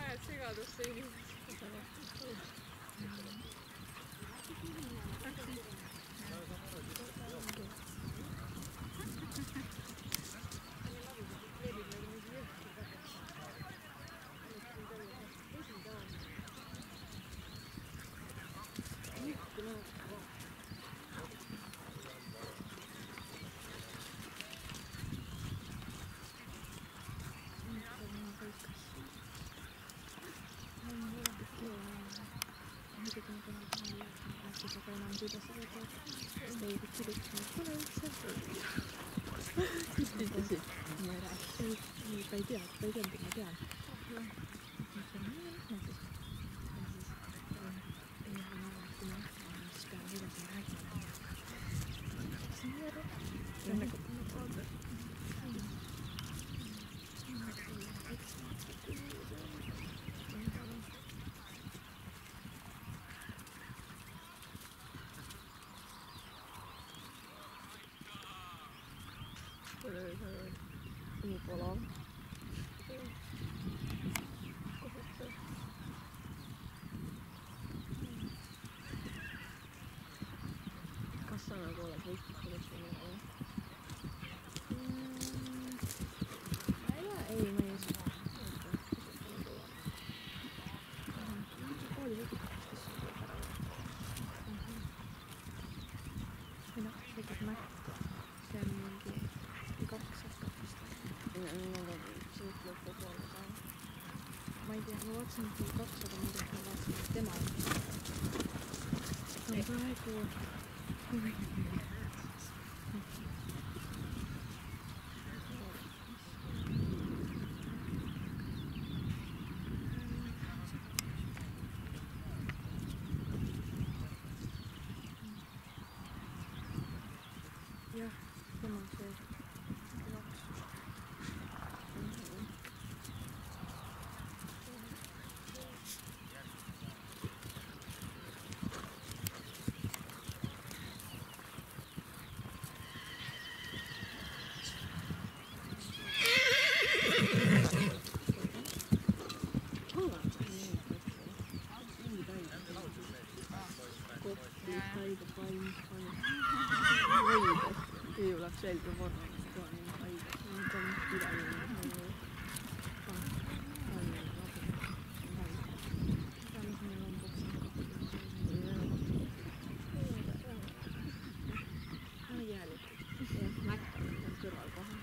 ajad segadusse inimesi. Ta ei tea, mida ma tean. Ini kolom. Kas sa nagu oled võistluseks või nii? Ma ei ole, ei, ma ei usu. Kooli võistluseks või noh, tegelikult märk. See on mingi 2 aastat vist. Siit lõppu poole ka. Ma ei tea, ma vaatasin, et 200 midagi, ma vaatasin, et tema on. See on praegu jah, tema on see laps. Ei ole selge vormist ka nii haige. Nüüd on pidanud. Märk on kõrval kohe.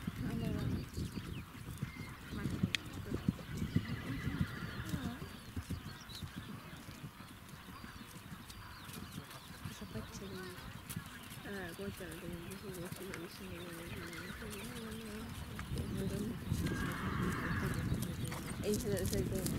Koitele tegin küsimusi, ei, see ei toimu.